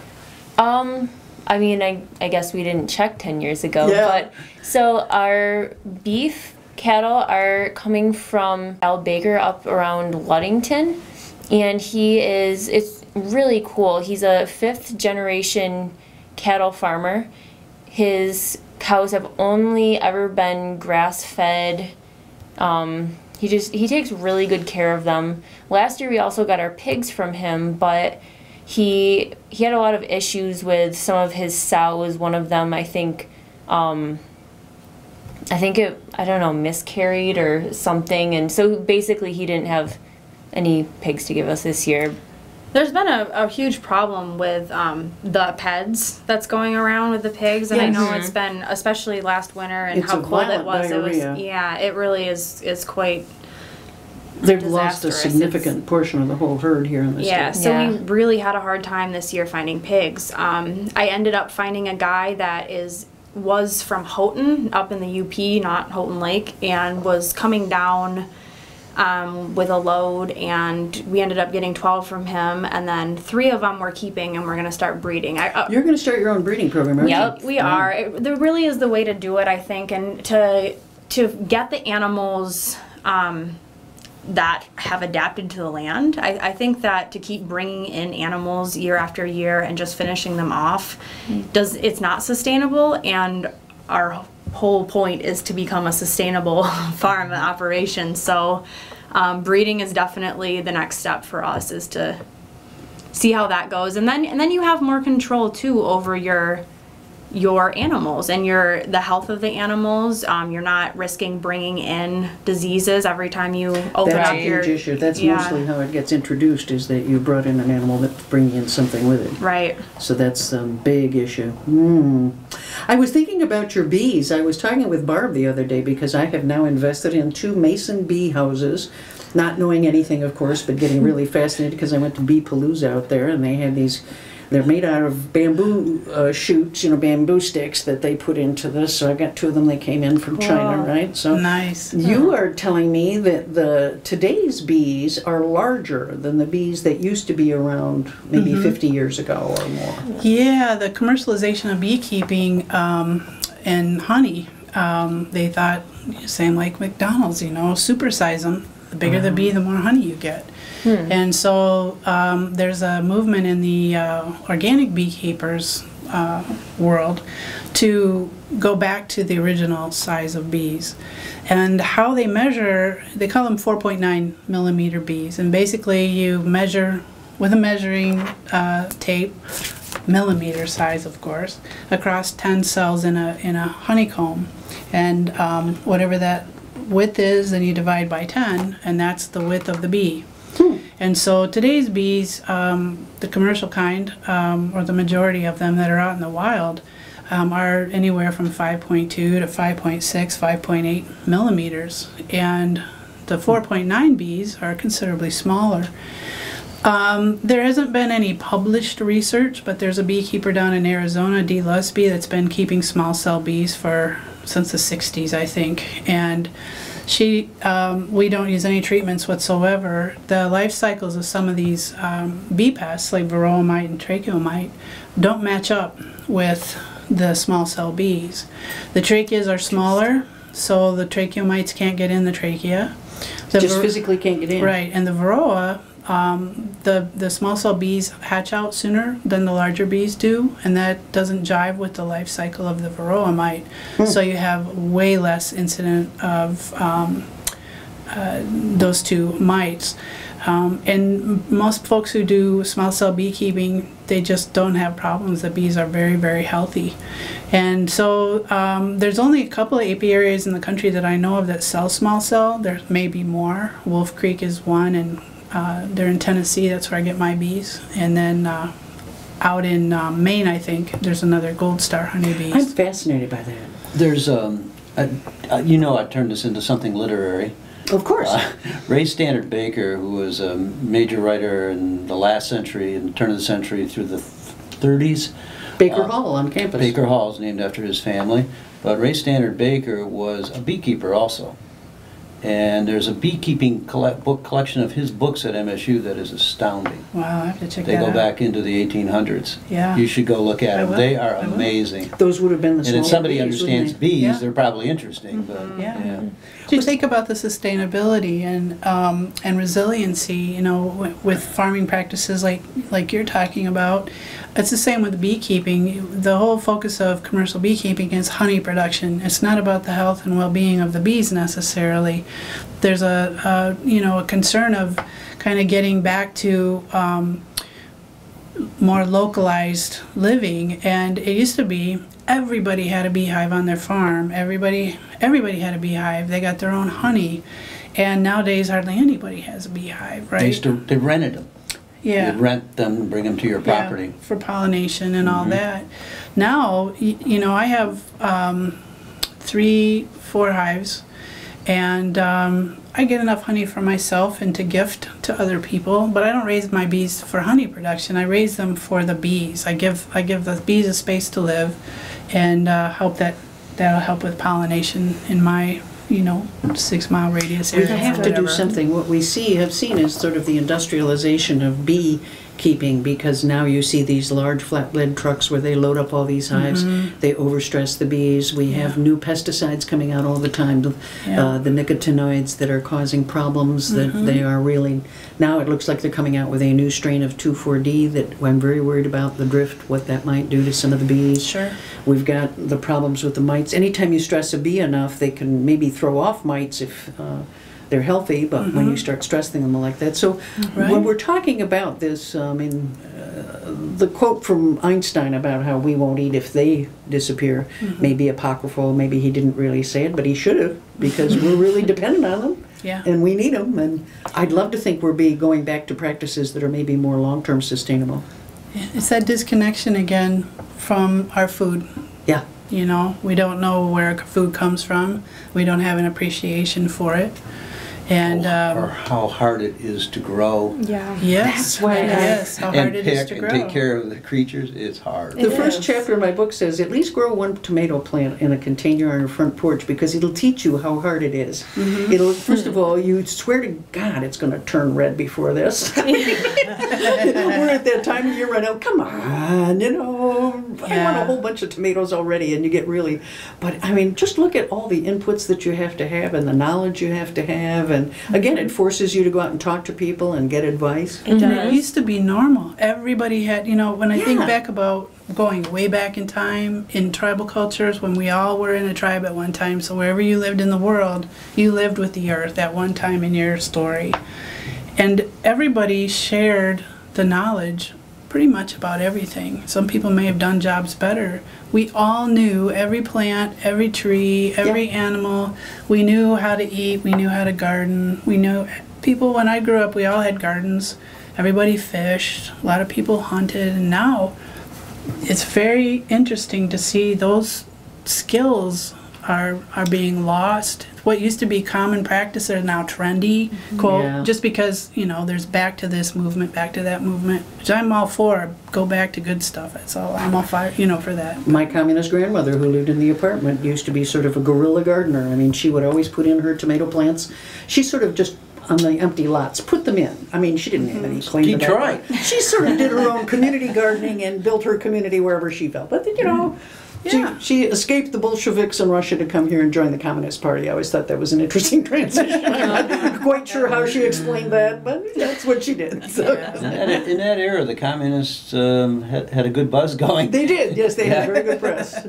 I mean, I guess we didn't check 10 years ago, Yeah. but so our beef cattle are coming from Al Baker up around Ludington, and it's really cool. He's a 5th generation cattle farmer. His cows have only ever been grass fed. He takes really good care of them. Last year we also got our pigs from him, but he had a lot of issues with some of his sows. One of them, I think miscarried or something, and so basically he didn't have any pigs to give us this year. There's been a huge problem with the PEDs that's going around with the pigs, and I Yes. know it's been, especially last winter and It's how a cold it violent was. diarrhea. It really is quite. They've lost a Disastrous. significant portion of the whole herd here in the Yeah, state. so Yeah. we really had a hard time this year finding pigs. I ended up finding a guy that was from Houghton, up in the UP, not Houghton Lake, and was coming down with a load, and we ended up getting 12 from him, and then 3 of them we're keeping, and we're going to start breeding. You're going to start your own breeding program, aren't Yep. you? We are. There really is the way to do it, I think, and to get the animals that have adapted to the land. I think that to keep bringing in animals year after year and just finishing them off, it's not sustainable, and our whole point is to become a sustainable farm operation. So breeding is definitely the next step for us, is to see how that goes, and then you have more control too over your animals and the health of the animals. You're not risking bringing in diseases every time you open That's up a your huge issue. That's yeah. mostly how it gets introduced, is that you brought in an animal that's bringing in something with it. Right. So that's a big issue. I was thinking about your bees. I was talking with Barb the other day because I have now invested in 2 mason bee houses, not knowing anything, of course, but getting really fascinated because I went to Bee Palooza out there, and they had these. They're made out of bamboo shoots, bamboo sticks that they put into this. So I got 2 of them. They came in from China, right? So Nice. you are telling me that today's bees are larger than the bees that used to be around maybe 50 years ago or more. Yeah, the commercialization of beekeeping and honey, they thought, same like McDonald's, supersize them. The bigger the bee, the more honey you get. And so there's a movement in the organic beekeepers world to go back to the original size of bees. And how they measure, they call them 4.9 millimeter bees. And basically you measure with a measuring tape, millimeter size of course, across 10 cells in a honeycomb. And whatever that width is, then you divide by 10, and that's the width of the bee. And so today's bees, the commercial kind, or the majority of them that are out in the wild, are anywhere from 5.2 to 5.6, 5.8 millimeters. And the 4.9 bees are considerably smaller. There hasn't been any published research, but there's a beekeeper down in Arizona, Dee Lusby, that's been keeping small cell bees since the 60s, I think. And we don't use any treatments whatsoever. The life cycles of some of these bee pests, like varroa mite and tracheomite, don't match up with the small cell bees. The tracheas are smaller, so the tracheomites can't get in the trachea. Just physically can't get in. Right, and the varroa, the small cell bees hatch out sooner than the larger bees do, and that doesn't jive with the life cycle of the varroa mite. So you have way less incident of those two mites. And most folks who do small cell beekeeping, they just don't have problems. The bees are very, very healthy. And so there's only a couple of apiaries in the country that I know of that sell small cell. There may be more. Wolf Creek is one, and they're in Tennessee. That's where I get my bees. And then out in Maine, I think, there's another Gold Star honeybees. I'm fascinated by that. There's, I turned this into something literary. Of course. Ray Stannard Baker, who was a major writer in the last century, in the turn of the century through the 30s. Baker Hall on campus. Baker Hall is named after his family. But Ray Stannard Baker was a beekeeper also. And there's a beekeeping book collection of his books at MSU that is astounding. Wow, I have to check They that out. go back into the 1800s. Yeah. You should go look at I them. will. They are I will. amazing. Those would have been the And smaller if somebody bees, understands wouldn't they? bees, Yeah. they're probably interesting. But, Yeah. Just think about the sustainability and resiliency, you know, with farming practices like you're talking about. It's the same with beekeeping. The whole focus of commercial beekeeping is honey production. It's not about the health and well-being of the bees necessarily. There's a concern of kind of getting back to more localized living, and it used to be everybody had a beehive on their farm. Everybody had a beehive. They got their own honey, and nowadays hardly anybody has a beehive, right? They rented them. Yeah. You'd rent them and bring them to your property. Yeah, for pollination and all that. Now, I have 3-4 hives, and I get enough honey for myself and to gift to other people, but I don't raise my bees for honey production. I raise them for the bees. I give the bees a space to live, and that'll help with pollination in my 6-mile radius We area. have to do something. What we have seen is sort of the industrialization of beekeeping, because now you see these large flatbed trucks where they load up all these hives. They overstress the bees. We have new pesticides coming out all the time, the nicotinoids that are causing problems that they are really... Now it looks like they're coming out with a new strain of 2,4-D that I'm very worried about, the drift, what that might do to some of the bees. Sure. We've got the problems with the mites. Anytime you stress a bee enough, they can maybe throw off mites if they're healthy, but when you start stressing them like that. So when we're talking about this, the quote from Einstein about how we won't eat if they disappear may be apocryphal. Maybe he didn't really say it, but he should have, because we're really dependent on them. Yeah. And we need them. And I'd love to think we're going back to practices that are maybe more long-term sustainable. It's that disconnection again from our food. Yeah. We don't know where food comes from. We don't have an appreciation for it. And or how hard it is to grow. Yeah. yes, That's why how hard it is to and grow. take care of the creatures. It's hard. The first chapter of my book says at least grow one tomato plant in a container on your front porch, because it'll teach you how hard it is. It'll, first of all, you swear to God it's going to turn red before this. We're at that time of year right now. Come on, I want a whole bunch of tomatoes already, and you get really... But, just look at all the inputs that you have to have and the knowledge you have to have, And again, it forces you to go out and talk to people and get advice. And it used to be normal. Everybody had, when I think back about going way back in time in tribal cultures, when we all were in a tribe at one time, so wherever you lived in the world, you lived with the earth at one time in your story. And everybody shared the knowledge pretty much about everything. Some people may have done jobs better. We all knew every plant, every tree, every animal. We knew how to eat, we knew how to garden. We knew people, when I grew up, we all had gardens. Everybody fished, a lot of people hunted, and now it's very interesting to see those skills are being lost. What used to be common practice are now trendy, quote, just because, there's back to this movement, back to that movement, which I'm all for. Go back to good stuff. That's all. I'm all for, for that. My communist grandmother, who lived in the apartment, used to be sort of a guerrilla gardener. I mean, she would always put in her tomato plants. She sort of just, on the empty lots, put them in. I mean, she didn't have any claim to that. Detroit. She sort of did her own community gardening and built her community wherever she felt. But, she escaped the Bolsheviks in Russia to come here and join the Communist Party. I always thought that was an interesting transition. I'm not quite sure how she explained that, but that's what she did. So. In that era, the communists had a good buzz going. They did, yes, they had very good press.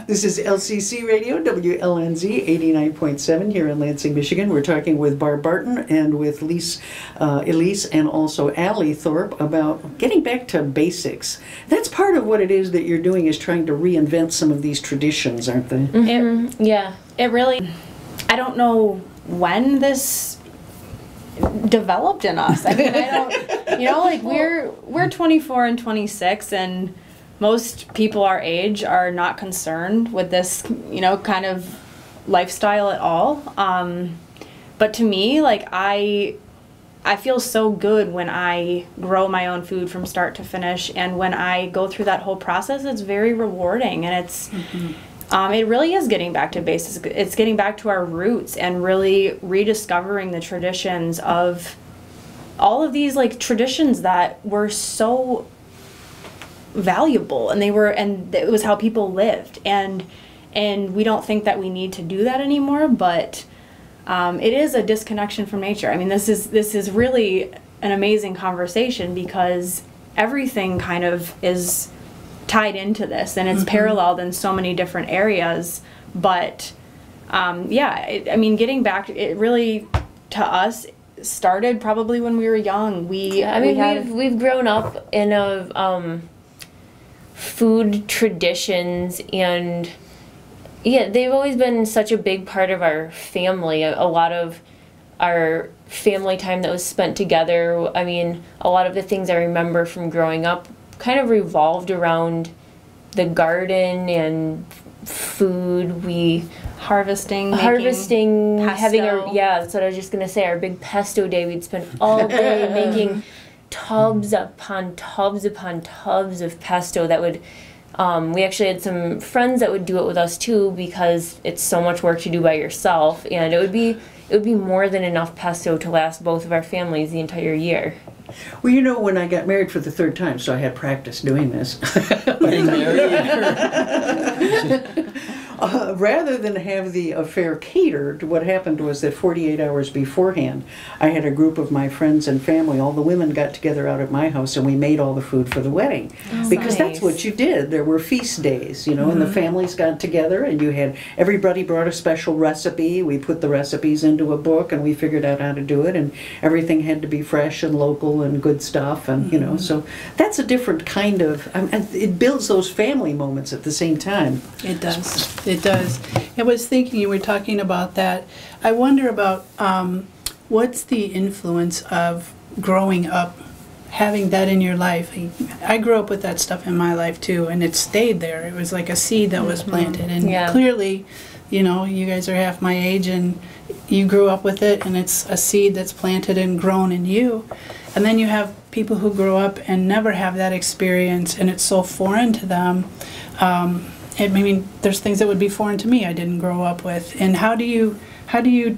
This is LCC Radio, WLNZ 89.7 here in Lansing, Michigan. We're talking with Barb Barton and with Elise and also Allie Thorp about getting back to basics. That's part of what it is that you're doing, is trying to reinvent some of these traditions, aren't they? It really, I don't know when this developed in us. I mean, I don't, we're 24 and 26, and most people our age are not concerned with this, kind of lifestyle at all. But to me, I feel so good when I grow my own food from start to finish, and when I go through that whole process, it's very rewarding, and it's it really is getting back to basics. It's getting back to our roots and really rediscovering the traditions of all of these traditions that were so valuable, and it was how people lived, and we don't think that we need to do that anymore, but it is a disconnection from nature. I mean, this is really an amazing conversation, because everything kind of is tied into this, and it's paralleled in so many different areas. But getting back, it really, to us, started probably when we were young. We've grown up in food traditions, and they've always been such a big part of our family. A lot of our family time that was spent together, I mean, a lot of the things I remember from growing up kind of revolved around the garden and food. Harvesting, having pesto. That's what I was just going to say, our big pesto day. We'd spend all day making tubs upon tubs upon tubs of pesto that would... we actually had some friends that would do it with us too, because it's so much work to do by yourself, and it would be more than enough pesto to last both of our families the entire year. Well, when I got married for the third time, so I had practice doing this. Getting married. Rather than have the affair catered, what happened was that 48 hours beforehand, I had a group of my friends and family. All the women got together out at my house, and we made all the food for the wedding. Because that's what you did. There were feast days, and the families got together, and everybody brought a special recipe. We put the recipes into a book, and we figured out how to do it, and everything had to be fresh and local and good stuff, and so that's a different kind of, it builds those family moments at the same time. It does. It does. I was thinking, you were talking about that. I wonder about what's the influence of growing up, having that in your life. I grew up with that stuff in my life too, and it stayed there. It was like a seed that was planted, and clearly, you guys are half my age, and you grew up with it, and it's a seed that's planted and grown in you. And then you have people who grow up and never have that experience, and it's so foreign to them. There's things that would be foreign to me I didn't grow up with. And how do you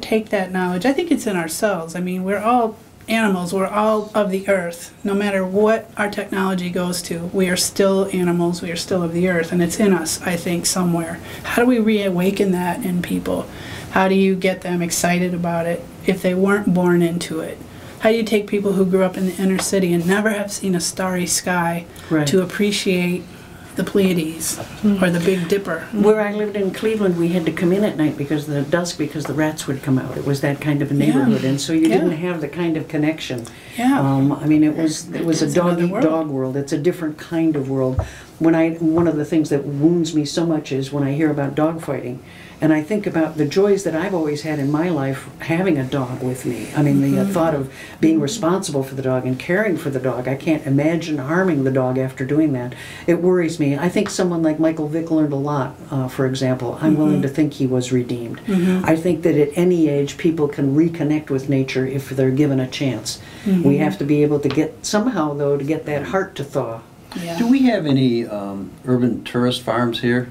take that knowledge? I think it's in ourselves. I mean, we're all animals. We're all of the earth. No matter what our technology goes to, we are still animals. We are still of the earth, and it's in us, I think, somewhere. How do we reawaken that in people? How do you get them excited about it if they weren't born into it? How do you take people who grew up in the inner city and never have seen a starry sky Right. to appreciate the Pleiades or the Big Dipper? Where I lived in Cleveland, we had to come in at night because of the dusk, because the rats would come out. It was that kind of a neighborhood, and so you didn't have the kind of connection. Yeah. I mean, it was a It's another world. dog world. It's a different kind of world. One of the things that wounds me so much is when I hear about dog fighting, and I think about the joys that I've always had in my life having a dog with me. I mean, the thought of being responsible for the dog and caring for the dog. I can't imagine harming the dog after doing that. It worries me. I think someone like Michael Vick learned a lot, for example. I'm willing to think he was redeemed. I think that at any age, people can reconnect with nature if they're given a chance. We have to be able to get, somehow though, to get that heart to thaw. Yeah. Do we have any urban tourist farms here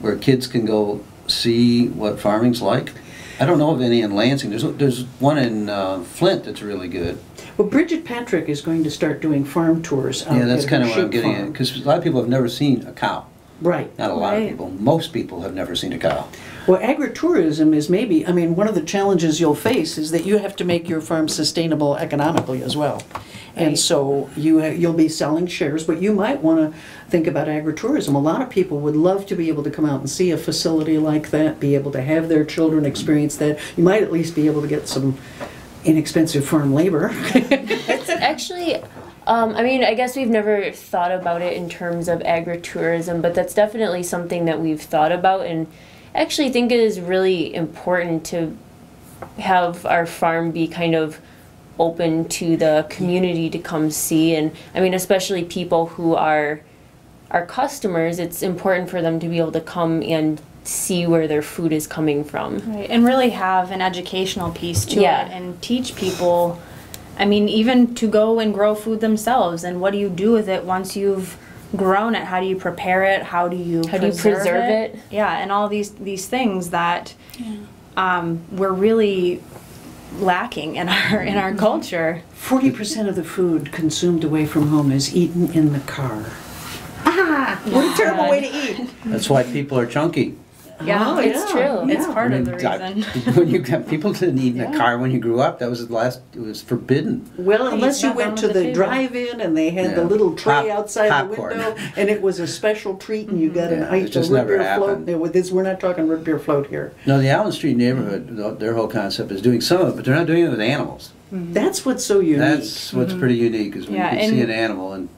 where kids can go see what farming's like? I don't know of any in Lansing. There's one in Flint that's really good. Well, Bridget Patrick is going to start doing farm tours out Yeah, that's at kind her of what I'm sheep getting farm. at. Because a lot of people have never seen a cow. Right. Not a lot of Right. people. Most people have never seen a cow. Well, agritourism is maybe, I mean, one of the challenges you'll face is that you have to make your farm sustainable economically as well. And Right. so you'll be selling shares, but you might want to think about agritourism. A lot of people would love to be able to come out and see a facility like that, be able to have their children experience that. You might at least be able to get some inexpensive farm labor. Actually, I mean, I guess we've never thought about it in terms of agritourism, but that's definitely something that we've thought about, and actually think it is really important to have our farm be kind of open to the community to come see. And I mean, especially people who are our customers, it's important for them to be able to come and see where their food is coming from. Right, and really have an educational piece to Yeah. it and teach people, I mean, even to go and grow food themselves, and what do you do with it once you've grown it? How do you prepare it? How do you preserve it? Yeah, and all these things that we're really lacking in our culture. 40% of the food consumed away from home is eaten in the car. What a terrible way to eat. That's why people are chunky. Yeah, Oh, It's true. It's Yeah. part I of mean, the reason. When you got people didn't eat in a car when you grew up, that was it was forbidden. Well, unless you back went onto to the the table. drive-in and they had the Yeah. little tray outside Popcorn. the window, and it was a special treat, and you got an Yeah, ice it just root never beer float. happened. With this, we're not talking root beer float here. No, the Allen Street neighborhood, their whole concept is doing some of it, but they're not doing it with animals. That's what's so unique. That's what's pretty unique, is when Yeah, you can see and- an animal and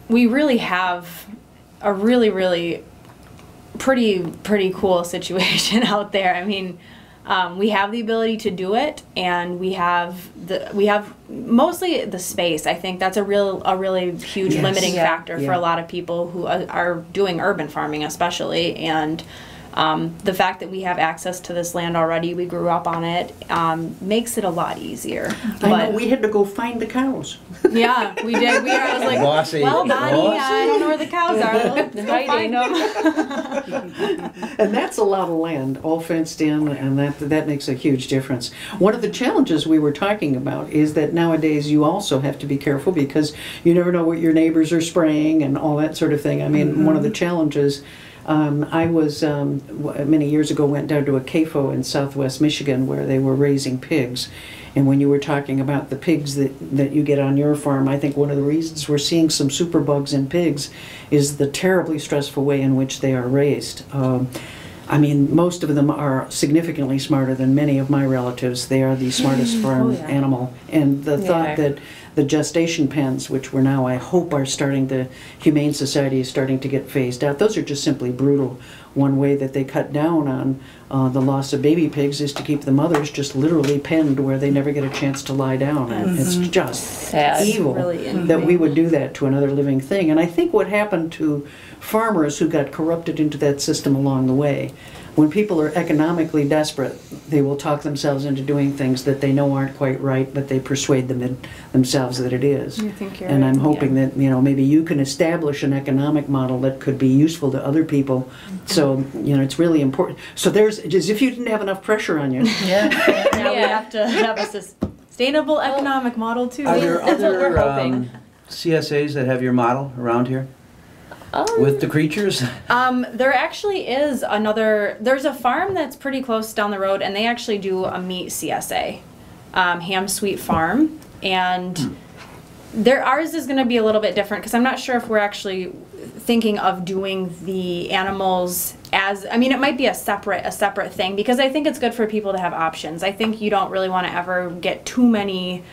We really have a really pretty cool situation out there. I mean, we have the ability to do it, and we have mostly the space. I think that's a really huge Yes. limiting Yeah. factor for Yeah. a lot of people who are doing urban farming, especially. And the fact that we have access to this land already, we grew up on it, makes it a lot easier. I know, we had to go find the cows. Yeah, we did. I was like, Boss ate well, it. Bonnie, Boss I don't know where the cows are. Let's go find them. And that's a lot of land, all fenced in, and that makes a huge difference. One of the challenges we were talking about is that nowadays you also have to be careful because you never know what your neighbors are spraying and all that sort of thing. I mean, one of the challenges, I was, many years ago, went down to a CAFO in southwest Michigan where they were raising pigs. And when you were talking about the pigs that you get on your farm, I think one of the reasons we're seeing some superbugs in pigs is the terribly stressful way in which they are raised. I mean, most of them are significantly smarter than many of my relatives. They are the smartest farm animal. And the thought that the gestation pens, which we're now, I hope, are starting to, Humane Society is starting to get phased out. Those are just simply brutal. One way that they cut down on the loss of baby pigs is to keep the mothers just literally penned where they never get a chance to lie down. And it's just Sad. evil Really that we would do that to another living thing. And I think what happened to farmers who got corrupted into that system along the way, when people are economically desperate, they will talk themselves into doing things that they know aren't quite right, but they persuade themselves that it is. I think you're And right. I'm hoping that, maybe you can establish an economic model that could be useful to other people. So, it's really important. So there's, as if you didn't have enough pressure on you. Yeah. Now we have to have a sustainable economic model too. Are there That's what we're other hoping. CSAs that have your model around here? with the creatures? There actually is there's a farm that's pretty close down the road, and they actually do a meat CSA, Ham Sweet Farm, and ours is going to be a little bit different because I'm not sure if we're actually thinking of doing the animals it might be a separate thing, because I think it's good for people to have options. I think you don't really want to ever get too many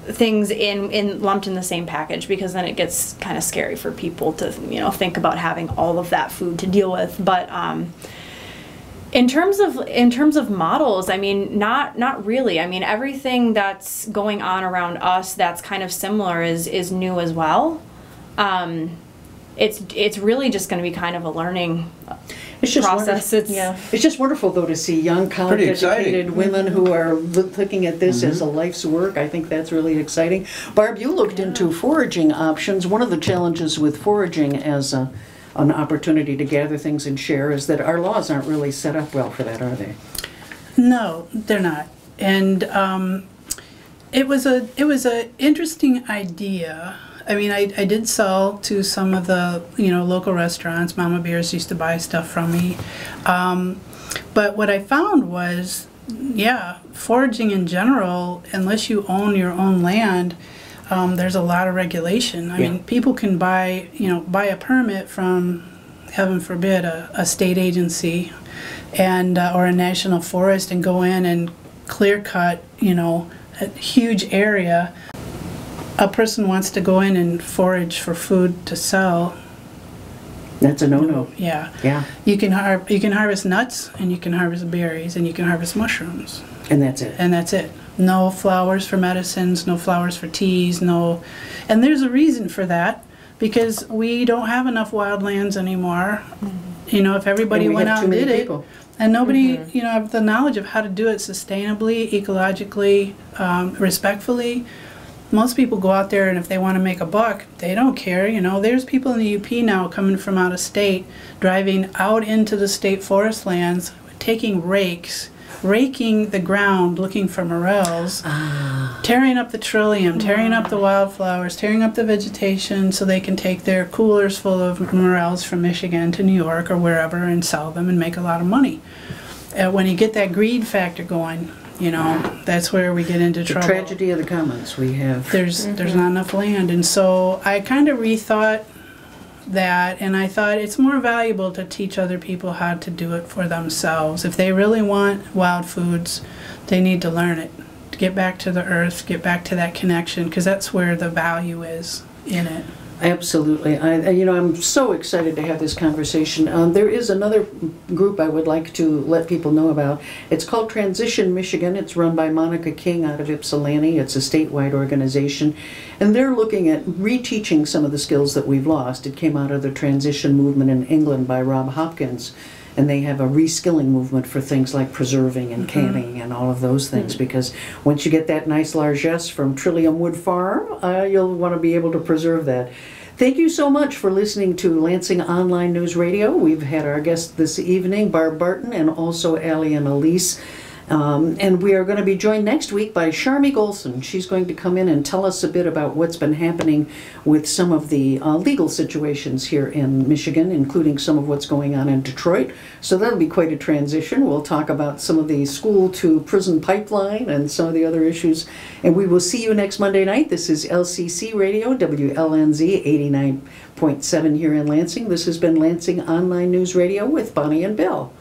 things in lumped in the same package, because then it gets kind of scary for people to think about having all of that food to deal with. But in terms of models, I mean, not really. I mean, everything that's going on around us that's kind of similar is new as well. It's really just going to be kind of a learning process. It's just wonderful, though, to see young, college-educated women who are looking at this as a life's work. I think that's really exciting. Barb, you looked into foraging options. One of the challenges with foraging as an opportunity to gather things and share is that our laws aren't really set up well for that, are they? No, they're not. And it was a interesting idea. I mean, I did sell to some of the local restaurants. Mama Bears used to buy stuff from me, but what I found was, foraging in general, unless you own your own land, there's a lot of regulation. I mean, people can buy a permit from, heaven forbid, a state agency, and or a national forest, and go in and clear cut a huge area. A person wants to go in and forage for food to sell. That's a no-no. Yeah. You can harvest nuts, and you can harvest berries, and you can harvest mushrooms. And that's it. No flowers for medicines, no flowers for teas, no. And there's a reason for that, because we don't have enough wildlands anymore. If everybody went out and did it, and nobody, have the knowledge of how to do it sustainably, ecologically, respectfully. Most people go out there, and if they want to make a buck, they don't care. There's people in the UP now coming from out of state, driving out into the state forest lands, taking rakes, raking the ground, looking for morels, tearing up the trillium, tearing up the wildflowers, tearing up the vegetation, so they can take their coolers full of morels from Michigan to New York or wherever and sell them and make a lot of money. When you get that greed factor going, that's where we get into trouble. The tragedy of the commons we have. There's not enough land, and so I kind of rethought that, and I thought it's more valuable to teach other people how to do it for themselves. If they really want wild foods, they need to learn it, to get back to the earth, get back to that connection, because that's where the value is in it. Absolutely. I'm so excited to have this conversation. There is another group I would like to let people know about. It's called Transition Michigan. It's run by Monica King out of Ypsilanti. It's a statewide organization, and they're looking at reteaching some of the skills that we've lost. It came out of the transition movement in England by Rob Hopkins, and they have a reskilling movement for things like preserving and canning and all of those things, because once you get that nice largesse from Trillium Wood Farm, you'll want to be able to preserve that. Thank you so much for listening to Lansing Online News Radio. We've had our guests this evening, Barb Barton, and also Allie and Elise. And we are going to be joined next week by Sharmi Golson. She's going to come in and tell us a bit about what's been happening with some of the legal situations here in Michigan, including some of what's going on in Detroit. So that'll be quite a transition. We'll talk about some of the school-to-prison pipeline and some of the other issues. And we will see you next Monday night. This is LCC Radio, WLNZ 89.7 here in Lansing. This has been Lansing Online News Radio with Bonnie and Bill.